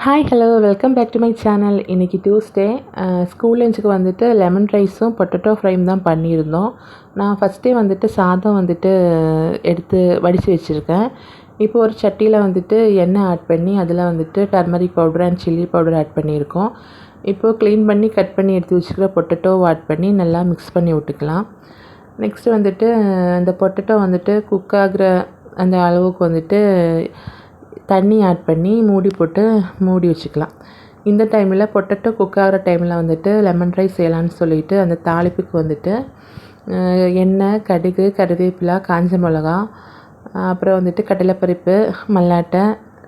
Hi hello welcome back to my channel. இன்றைக்கி Tuesday. School லஞ்சுக்கு வந்துட்டு லெமன் ரைஸும் பொட்டேட்டோ ஃப்ரையும் தான் பண்ணியிருந்தோம். நான் ஃபஸ்ட்டே வந்துட்டு சாதம் வந்துட்டு எடுத்து வடித்து வச்சுருக்கேன். இப்போ ஒரு சட்டியில் வந்துட்டு எண்ணெய் ஆட் பண்ணி அதில் வந்துட்டு turmeric powder and chilli powder add பண்ணியிருக்கோம். இப்போது க்ளீன் பண்ணி கட் பண்ணி எடுத்து வச்சுக்கிற பொட்டேட்டோவை ஆட் பண்ணி நல்லா மிக்ஸ் பண்ணி விட்டுக்கலாம். நெக்ஸ்ட்டு வந்துட்டு அந்த பொட்டேட்டோ வந்துட்டு குக் ஆகிற அந்த அளவுக்கு வந்துட்டு தண்ணி ஆட் பண்ணி மூடி போட்டு மூடி வச்சுக்கலாம். இந்த டைமில் பொட்டேட்டோ குக் ஆகிற டைமில் வந்துட்டு லெமன் ரைஸ் செய்யலான்னு சொல்லிவிட்டு அந்த தாளிப்புக்கு வந்துட்டு எண்ணெய், கடுகு, கருவேப்பிலை, காஞ்ச மிளகா, அப்புறம் வந்துட்டு கடலைப்பருப்பு, மல்லாட்டை,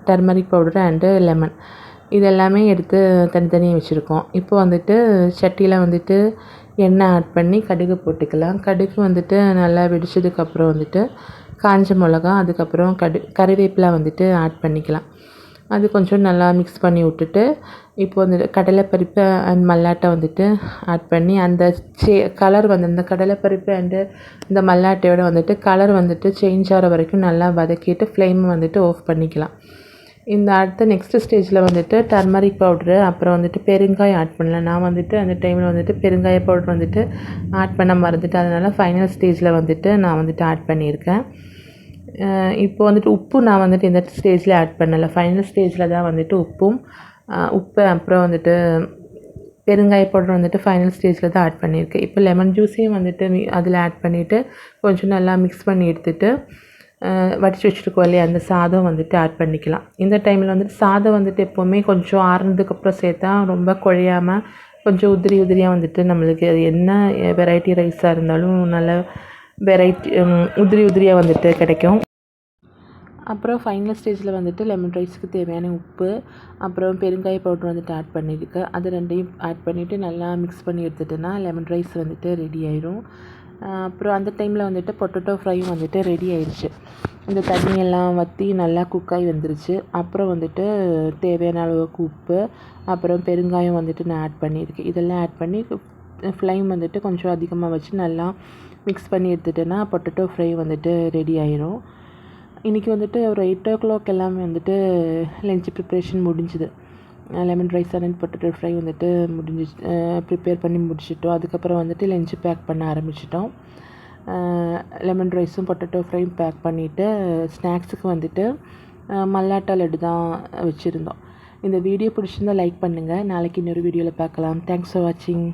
டர்மரிக் பவுடர் அண்டு லெமன் இது எல்லாமே எடுத்து தனித்தனியாக வச்சுருக்கோம். இப்போ வந்துட்டு சட்டியில் வந்துட்டு எண்ணெய் ஆட் பண்ணி கடுகு போட்டுக்கலாம். கடுகு வந்துட்டு நல்லா வெடிச்சதுக்கப்புறம் வந்துட்டு காஞ்ச மிளகா, அதுக்கப்புறம் கருவேப்பிலை வந்துட்டு ஆட் பண்ணிக்கலாம். அது கொஞ்சம் நல்லா மிக்ஸ் பண்ணி விட்டுட்டு இப்போ வந்துட்டு கடலைப்பருப்பு அண்ட் மல்லாட்டை வந்துட்டு ஆட் பண்ணி அந்த கலர் வந்து இந்த கடலைப்பருப்பு அண்டு இந்த மல்லாட்டையோட வந்துட்டு கலர் வந்துட்டு சேஞ்ச் ஆகிற வரைக்கும் நல்லா வதக்கிட்டு ஃப்ளேம் வந்துட்டு ஆஃப் பண்ணிக்கலாம். இந்த அடுத்த நெக்ஸ்ட்டு ஸ்டேஜில் வந்துட்டு டர்மரிக் பவுட்ரு, அப்புறம் வந்துட்டு பெருங்காயம் ஆட் பண்ணலாம். நான் வந்துட்டு அந்த டைமில் வந்துட்டு பெருங்காய பவுட்ரு வந்துட்டு ஆட் பண்ண மறந்துட்டு அதனால் ஃபைனல் ஸ்டேஜில் வந்துட்டு நான் வந்துட்டு ஆட் பண்ணியிருக்கேன். இப்போ வந்துட்டு உப்பு நான் வந்துட்டு இந்த ஸ்டேஜில் ஆட் பண்ணலை. ஃபைனல் ஸ்டேஜில் தான் வந்துட்டு உப்பு அப்புறம் வந்துட்டு பெருங்காய பவுடர் வந்துட்டு ஃபைனல் ஸ்டேஜில் தான் ஆட் பண்ணியிருக்கேன். இப்போ லெமன் ஜூஸையும் வந்துட்டு அதில் ஆட் பண்ணிவிட்டு கொஞ்சம் நல்லா மிக்ஸ் பண்ணி எடுத்துகிட்டு வடித்து வச்சுருக்கோம் இல்லையா, அந்த சாதம் வந்துட்டு ஆட் பண்ணிக்கலாம். இந்த டைமில் வந்துட்டு சாதம் வந்துட்டு எப்போவுமே கொஞ்சம் ஆறுனதுக்கப்புறம் சேர்த்தா ரொம்ப குழையாமல் கொஞ்சம் உதிரி உதிரியாக வந்துட்டு நம்மளுக்கு என்ன வெரைட்டி ரைஸாக இருந்தாலும் நல்ல வெரைட்டி உதிரி உதிரியாக வந்துட்டு கிடைக்கும். அப்புறம் ஃபைனல் ஸ்டேஜில் வந்துட்டு லெமன் ரைஸுக்கு தேவையான உப்பு, அப்புறம் பெருங்காய பவுடர் வந்துட்டு ஆட் பண்ணியிருக்கேன். அது ரெண்டையும் ஆட் பண்ணிவிட்டு நல்லா மிக்ஸ் பண்ணி எடுத்துட்டேன்னா லெமன் ரைஸ் வந்துட்டு ரெடி ஆயிடும். அப்புறம் அந்த டைமில் வந்துட்டு பொட்டேட்டோ ஃப்ரையும் வந்துட்டு ரெடி ஆயிடுச்சு. இந்த தண்ணியெல்லாம் வற்றி நல்லா குக்காகி வந்துருச்சு. அப்புறம் வந்துட்டு தேவையான அளவுக்கு உப்பு, அப்புறம் பெருங்காயம் வந்துட்டு நான் ஆட் பண்ணியிருக்கேன். இதெல்லாம் ஆட் பண்ணி ஃப்ளேம் வந்துட்டு கொஞ்சம் அதிகமாக வச்சு நல்லா மிக்ஸ் பண்ணி எடுத்துட்டேன்னா பொட்டேட்டோ ஃப்ரை வந்துட்டு ரெடி ஆயிடும். இன்றைக்கி வந்துட்டு ஒரு 8 o'clock எல்லாமே வந்துட்டு லஞ்ச் ப்ரிப்ரேஷன் முடிஞ்சுது. Lemon rice and potato fry வந்துட்டு ப்ரிப்பேர் பண்ணி முடிச்சிட்டோம். அதுக்கப்புறம் வந்துட்டு லஞ்சு பேக் பண்ண ஆரம்பிச்சிட்டோம். லெமன் ரைஸும் பொட்டேட்டோ ஃப்ரையும் பேக் பண்ணிவிட்டு ஸ்நாக்ஸுக்கு வந்துட்டு மல்லாட்டா லட்டு தான் வச்சுருந்தோம். இந்த வீடியோ பிடிச்சிருந்தால் லைக் பண்ணுங்கள். நாளைக்கு இன்னொரு வீடியோவில் பார்க்கலாம். தேங்க்ஸ் ஃபார் வாட்சிங்.